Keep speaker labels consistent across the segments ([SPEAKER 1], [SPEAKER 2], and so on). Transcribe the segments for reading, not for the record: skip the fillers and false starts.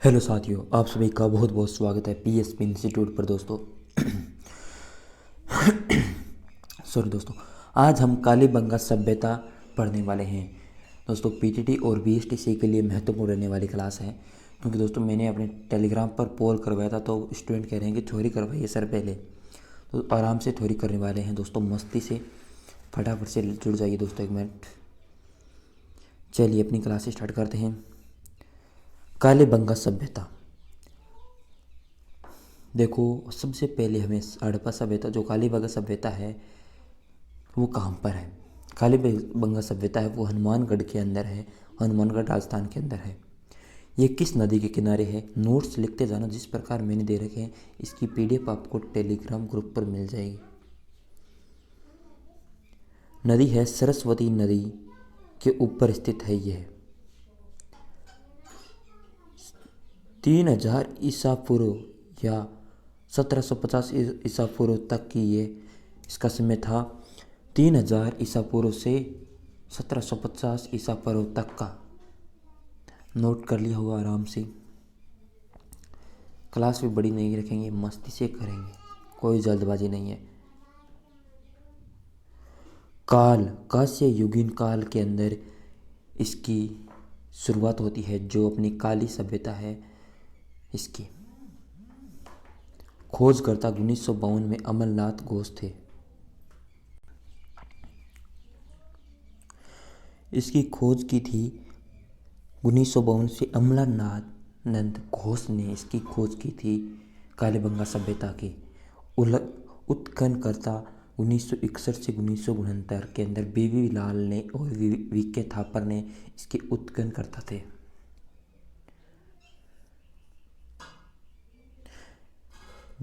[SPEAKER 1] Hello साथियों, आप सभी का बहुत बहुत स्वागत है पीएसपी इंस्टीट्यूट पर दोस्तों। सॉरी दोस्तों, आज हम कालीबंगा सभ्यता पढ़ने वाले हैं। दोस्तों पीटीटी और बीएसटीसी के लिए महत्वपूर्ण रहने वाली क्लास है, क्योंकि दोस्तों मैंने अपने टेलीग्राम पर पोल करवाया था तो स्टूडेंट कह रहे हैं कि थ्योरी करवाइए सर पहले। तो आराम से थ्योरी करने वाले हैं दोस्तों, मस्ती से फटाफट से जुड़ जाइए दोस्तों। एक मिनट, चलिए अपनी क्लास स्टार्ट करते हैं। कालीबंगा सभ्यता। देखो, सबसे पहले हमें हड़प्पा सभ्यता, जो कालीबंगा सभ्यता है वो कहाँ पर है। कालीबंगा सभ्यता है वो हनुमानगढ़ के अंदर है, हनुमानगढ़ राजस्थान के अंदर है। ये किस नदी के किनारे है? नोट्स लिखते जाना जिस प्रकार मैंने दे रखे हैं। इसकी पीडीएफ आपको टेलीग्राम ग्रुप पर मिल जाएगी। नदी है सरस्वती नदी के ऊपर स्थित है। यह 3000 ईसा पूर्व या 1750 ईसा पूर्व तक की ये इसका समय था। 3000 ईसा पूर्व से 1750 ईसा पूर्व तक का नोट कर लिया होगा आराम से। क्लास भी बड़ी नहीं रखेंगे, मस्ती से करेंगे, कोई जल्दबाजी नहीं है। काल, कांस्य युगीन काल के अंदर इसकी शुरुआत होती है। जो अपनी काली सभ्यता है इसकी खोजकर्ता 1952 में अमरनाथ घोष थे। इसकी खोज की थी 1952 से अमरनाथ नंद घोष ने इसकी खोज की थी कालीबंगा सभ्यता की। उत्खननकर्ता 1961 से 1969 के अंदर बीवी लाल ने और वीके थापर ने इसके उत्खननकर्ता थे।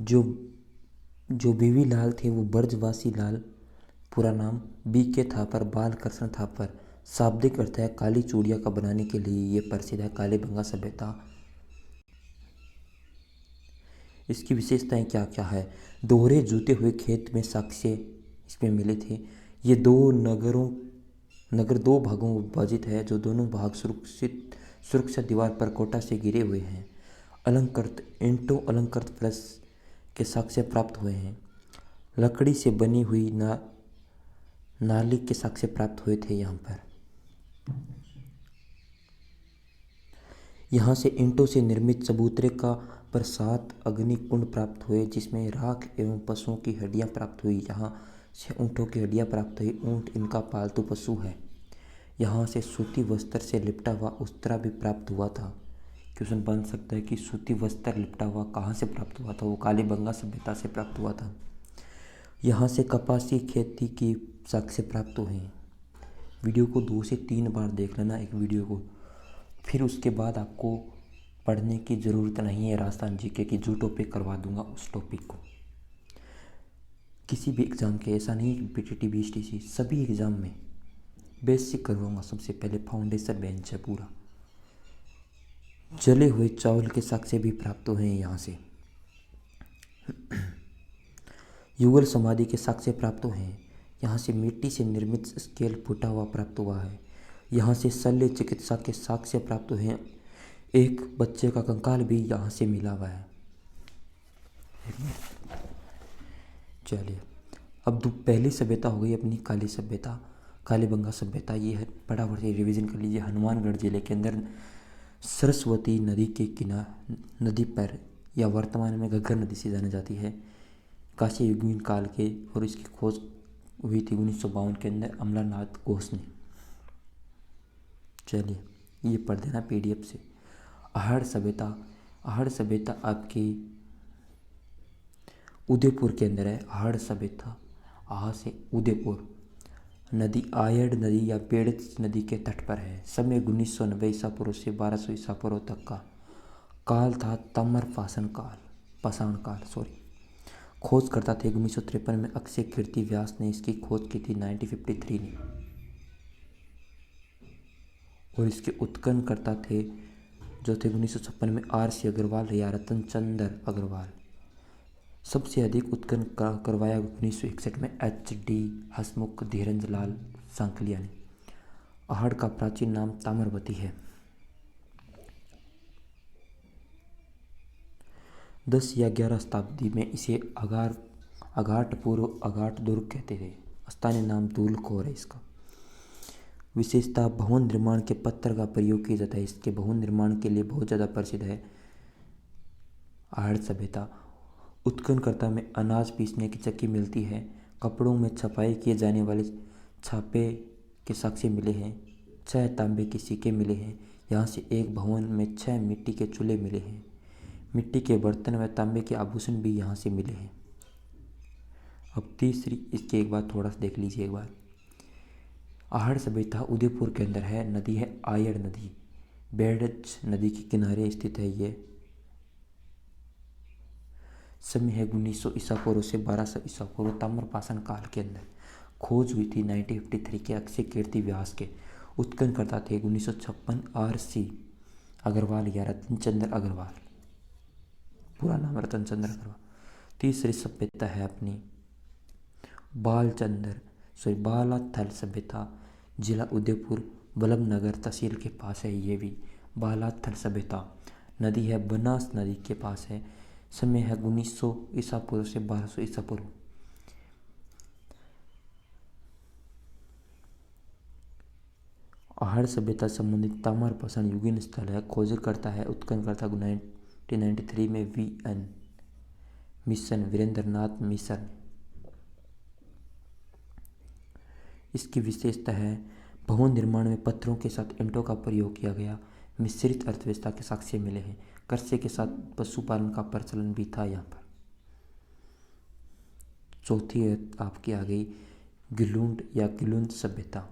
[SPEAKER 1] जो जो बीवी लाल थे वो ब्रजवासी लाल, पूरा नाम बीके थापर, बालकृष्ण थापर। शाब्दिक अर्थ है काली चूड़िया का बनाने के लिए ये प्रसिद्ध है कालीबंगा सभ्यता। इसकी विशेषताएं क्या क्या है? दोहरे जुते हुए खेत में साक्ष्य इसमें मिले थे। ये नगर दो भागों में विभाजित है, जो दोनों भाग सुरक्षा दीवार पर कोटा से घिरे हुए हैं। अलंकृत ईंटों अलंकृत प्लस के साक्ष्य प्राप्त हुए हैं। लकड़ी से बनी हुई नाली के साक्ष्य प्राप्त हुए थे। यहाँ से ईंटों से निर्मित चबूतरे का पर 7 अग्नि कुंड प्राप्त हुए, जिसमें राख एवं पशुओं की हड्डियाँ प्राप्त हुई। यहाँ से ऊँटों की हड्डियाँ प्राप्त हुई। ऊँट इनका पालतू पशु है। यहाँ से सूती वस्त्र से लिपटा हुआ उस्तरा भी प्राप्त हुआ था। क्वेश्चन बन सकता है कि सूती वस्त्र लिपटा हुआ कहाँ से प्राप्त हुआ था? वो कालीबंगा सभ्यता से प्राप्त हुआ था। यहाँ से कपासी खेती की साक्ष्य प्राप्त हुए हैं। वीडियो को 2 से 3 बार देख लेना एक वीडियो को, फिर उसके बाद आपको पढ़ने की ज़रूरत नहीं है राजस्थान जीके की। जो टॉपिक करवा दूंगा उस टॉपिक को किसी भी एग्ज़ाम के, ऐसा नहीं कि पीटीटी बीएसटीसी, सभी एग्ज़ाम में बेसिक करवाऊंगा। सबसे पहले फाउंडेशन बेंच है पूरा। जले हुए चावल के साक्ष्य भी प्राप्त हुए हैं। यहाँ से युगल समाधि के साक्ष्य प्राप्त हुए हैं। यहाँ से मिट्टी से निर्मित स्केल फूटा हुआ प्राप्त हुआ है। यहाँ से शल्य चिकित्सा के साक्ष्य प्राप्त हुए हैं। एक बच्चे का कंकाल भी यहाँ से मिला हुआ है। चलिए, अब पहली सभ्यता हो गई अपनी काली सभ्यता, कालीबंगा सभ्यता। ये है, फटाफट से रिवीजन कर लीजिए। हनुमानगढ़ जिले के अंदर सरस्वती नदी के किनारे, नदी पर, या वर्तमान में घग्गर नदी से जानी जाती है, कांस्य युगीन काल के, और इसकी खोज हुई थी 1952 के अंदर अमरनाथ घोष ने। चलिए ये पढ़ देना पीडीएफ से। आहड़ सभ्यता, आहड़ सभ्यता आपकी उदयपुर के अंदर है। आहड़ सभ्यता, आह से उदयपुर। नदी आयड़ नदी या बेड़च नदी के तट पर है। समय 1990 ईसा पूर्व से 1200 ईसा पूर्व तक का। काल था ताम्र पाषाण काल सॉरी। खोज करता थे 1953 में अक्षय कीर्ति व्यास ने इसकी खोज की थी 1953 में। और इसके उत्खनन करता थे जो थे 1956 में RC अग्रवाल या रतन चंद्र अग्रवाल। सबसे अधिक उत्खनन करवाया 1961 में HD हसमुख धीरज लाल सांकलिया ने। आहड़ का प्राचीन नाम ताम्रवती है। 10 या 11 शताब्दी में इसे अघाट पूर्व अघाट दुर्ग कहते थे। स्थानीय नाम धूलखोर है इसका। विशेषता भवन निर्माण के पत्थर का प्रयोग किया जाता है। इसके भवन निर्माण के लिए बहुत ज़्यादा प्रसिद्ध है आहड़ सभ्यता। उत्खननकर्ता में अनाज पीसने की चक्की मिलती है। कपड़ों में छपाई किए जाने वाले छापे के साक्ष्य मिले हैं। 6 तांबे के सिक्के मिले हैं। यहाँ से एक भवन में 6 मिट्टी के चूल्हे मिले हैं। मिट्टी के बर्तन व तांबे के आभूषण भी यहाँ से मिले हैं। अब तीसरी इसके एक बार थोड़ा सा देख लीजिए एक बार। आहड़ सभ्यता उदयपुर के अंदर है। नदी है आयड़ नदी। बेड़ज नदी के किनारे स्थित है ये। समय है 1900 ईसा पूर्व से 1200 ईसा पूर्व ताम्रपाषाण काल के अंदर। खोज हुई थी 1953 के अक्षय कीर्ति व्यास के। उत्खननकर्ता थे 1956 RC अग्रवाल या रतन चंद्र अग्रवाल। पूरा नाम रतन चंद्र अग्रवाल। तीसरी सभ्यता है अपनी बालाथल सभ्यता। जिला उदयपुर बल्लभनगर तहसील के पास है। ये भी बालाथल सभ्यता। नदी है बनास नदी के पास है। समय है 1900 ईसा पूर्व से 1200 ईसा पूर्व। आहड़ सभ्यता संबंधित ताम्रपाषाण युगीन स्थल है। खोजकर्ता है उत्खननकर्ता 1993 में VN मिशन वीरेंद्रनाथ मिशन। इसकी विशेषता है भवन निर्माण में पत्थरों के साथ ईंटों का प्रयोग किया गया। मिश्रित अर्थव्यवस्था के साक्ष्य मिले हैं। कृषि के साथ पशुपालन का प्रचलन भी था यहाँ पर। चौथी आपकी आ गई गिलुंड या गिलुंद सभ्यता।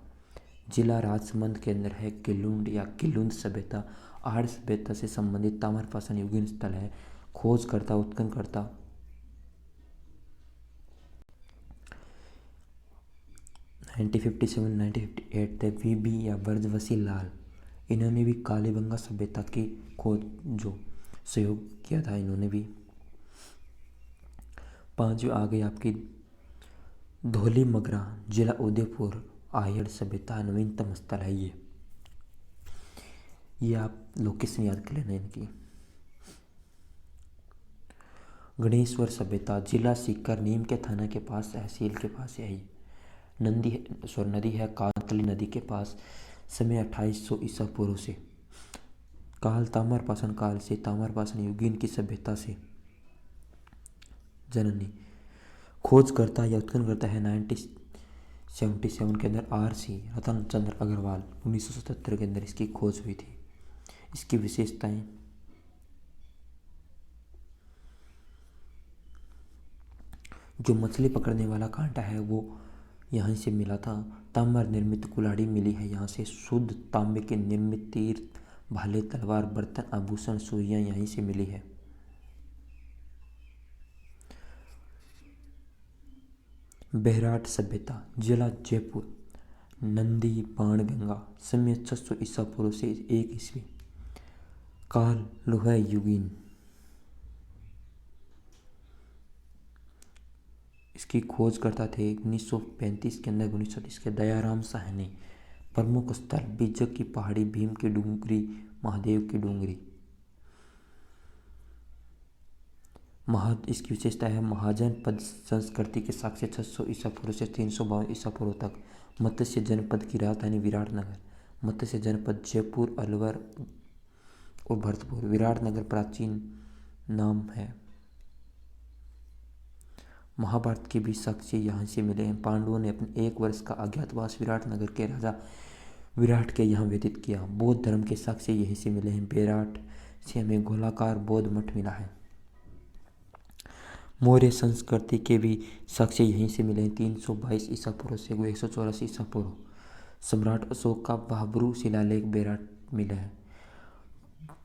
[SPEAKER 1] जिला राजसमंद के अंदर है गिलुंड या गिलुंद सभ्यता। आहड़ सभ्यता से संबंधित ताम्रपाषाण युगीन स्थल है। खोजकर्ता उत्खननकर्ता 1957-1958 थे VB या ब्रजवसी लाल। इन्होंने भी कालीबंगा सभ्यता की खोज जो सहयोग किया था इन्होंने भी। 5वीं आ गई आपकी धौली मगरा। जिला उदयपुर आयड़ सभ्यता नवीनतम स्थल है ये आप लोकेशन याद कर लेना इनकी। गणेश्वर सभ्यता जिला सीकर नीम के थाना के पास तहसील के पास है। नदी है कातली नदी के पास। समय 2800 ईसा पूर्व से। काल ताम्रपाषाण काल से ताम्रपाषाण युगीन की सभ्यता से जननी। खोजकर्ता या उत्खननकर्ता है 1977 के अंदर RC रतन चंद्र अग्रवाल। 1977 के अंदर इसकी खोज हुई थी। इसकी विशेषताएं जो मछली पकड़ने वाला कांटा है वो यहाँ से मिला था। ताम्र निर्मित कुल्हाड़ी मिली है यहाँ से। शुद्ध तांबे के निर्मित तीर भाले तलवार बर्तन आभूषण सुइयां यहीं से मिली है। बेहराट सभ्यता जिला जयपुर नंदी बाणगंगा। समय 600 ईसा पूर्व से 1 ईस्वी। काल लोहा युगीन। इसकी खोज करता थे 1935 के अंदर 1930 के दयाराम साहनी। प्रमुख स्थल बीजक की पहाड़ी भीम की डूंगरी महादेव की डूंगरी। इसकी विशेषता है महाजनपद संस्कृति के साक्ष्य 600 ईसा पूर्व से 352 ईसा पूर्व तक। मत्स्य जनपद की राजधानी विराटनगर। मत्स्य जनपद जयपुर अलवर और भरतपुर। विराटनगर प्राचीन नाम है। महाभारत के भी साक्ष्य यहाँ से मिले हैं। पांडवों ने अपने 1 वर्ष का अज्ञातवास विराटनगर के राजा विराट के यहाँ व्यतीत किया। बौद्ध धर्म के साक्ष्य यहीं से मिले हैं। बेराट से हमें गोलाकार बौद्ध मठ मिला है। मौर्य संस्कृति के भी साक्ष्य यहीं से मिले हैं। 322 ईसा पूर्व से 184 ईसा पूर्व। सम्राट अशोक का भाब्रू शिलालेख बेराट मिला है।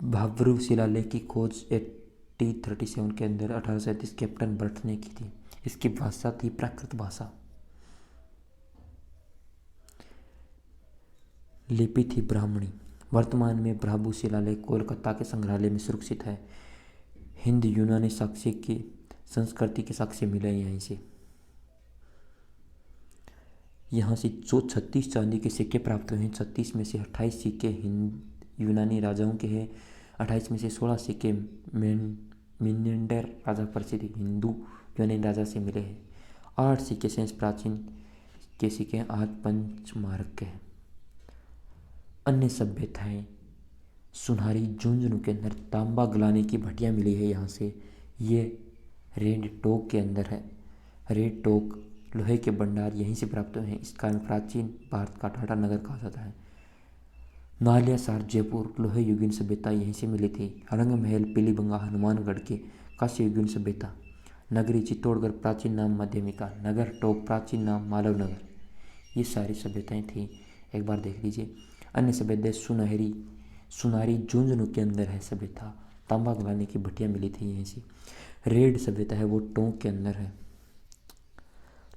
[SPEAKER 1] भाब्रू शिलालेख की खोज 1837 के अंदर 1837 कैप्टन बर्ट ने की थी। इसकी भाषा थी प्राकृत भाषा। लिपि थी ब्राह्मणी। वर्तमान में भाब्रू शिलालेख कोलकाता के संग्रहालय में सुरक्षित है। हिंद यूनानी साक्ष्य की संस्कृति के साक्ष्य मिले यहीं से। यहाँ से जो 36 चांदी के सिक्के प्राप्त हुए हैं 36 में से 28 सिक्के हिंद यूनानी राजाओं के हैं। 28 में से 16 सिक्के मिनेंडर राजा प्रसिद्ध हिंदू यूनानी राजा से मिले हैं। 8 सिक्के शेष प्राचीन के सिक्के आज पंचमार्क के हैं। अन्य सभ्यताएं सुनहरी झुंझुनू के अंदर तांबा गलाने की भट्टियाँ मिली है यहाँ से। ये रेड टोक के अंदर है। रेड टोक लोहे के भंडार यहीं से प्राप्त हुए हैं। इस कारण प्राचीन भारत का टाटा नगर कहा जाता है। नालिया सार जयपुर लोहे युगीन सभ्यता यहीं से मिली थी। रंग महल पीलीबंगा हनुमानगढ़ के कांस्य युगीन सभ्यता। नगरी चित्तौड़गढ़ प्राचीन नाम मध्यमिका। नगर टोक प्राचीन नाम मालव नगर। ये सारी सभ्यताएं थी, एक बार देख लीजिए। अन्य सभ्यता सुनारी झुंझुनू के अंदर है सभ्यता। तांबा गलाने की भट्टियाँ मिली थी यहीं से। रेड सभ्यता है वो टोंक के अंदर है।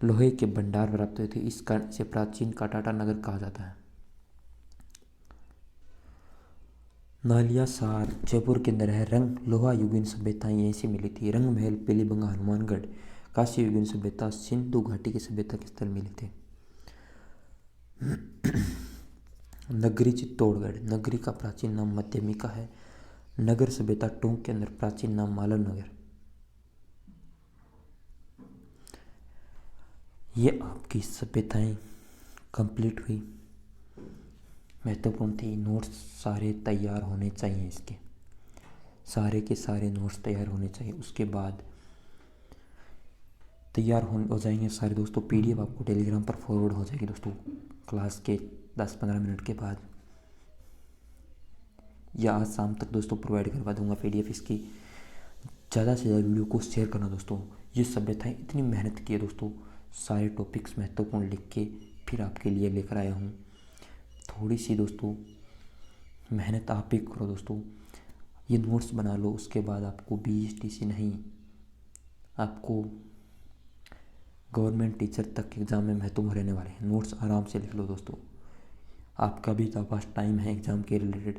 [SPEAKER 1] लोहे के भंडार प्राप्त हुए थे, इस कारण से प्राचीन का टाटा नगर कहा जाता है। नालिया सार जयपुर के अंदर है। रंग लोहा युगीन सभ्यताएं यहीं से मिली थी। रंग महल पीलीबंगा हनुमानगढ़ कांस्य युगीन सभ्यता सिंधु घाटी की सभ्यता के स्थल मिले थे। नगरी चित्तौड़गढ़ नगरी का प्राचीन नाम मध्यमिका है। नगर सभ्यता टोंक के अंदर प्राचीन नाम मालव नगर। ये आपकी सभ्यताएं कंप्लीट हुई, महत्वपूर्ण थी। नोट्स सारे तैयार होने चाहिए, इसके सारे के सारे नोट्स तैयार होने चाहिए। उसके बाद तैयार हो जाएंगे सारे दोस्तों। PDF आपको टेलीग्राम पर फॉरवर्ड हो जाएगी दोस्तों, क्लास के 10-15 मिनट के बाद, या आज शाम तक दोस्तों प्रोवाइड करवा दूंगा PDF इसकी। ज़्यादा से ज़्यादा वीडियो को शेयर करना दोस्तों। ये सभ्यताएं इतनी मेहनत की है दोस्तों, सारे टॉपिक्स महत्वपूर्ण लिख के फिर आपके लिए लेकर आया हूँ। थोड़ी सी दोस्तों मेहनत आप ही करो दोस्तों। ये नोट्स बना लो, उसके बाद आपको BSTC नहीं, आपको गवर्नमेंट टीचर तक एग्ज़ाम में महत्वपूर्ण रहने वाले हैं। नोट्स आराम से लिख लो दोस्तों। आपका भी तो पास टाइम है एग्ज़ाम के रिलेटेड।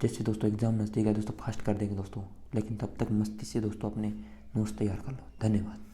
[SPEAKER 1] जैसे दोस्तों एग्ज़ाम नज़दीक है दोस्तों फास्ट कर देंगे दोस्तों, लेकिन तब तक मस्ती से दोस्तों अपने नोट्स तैयार कर लो। धन्यवाद।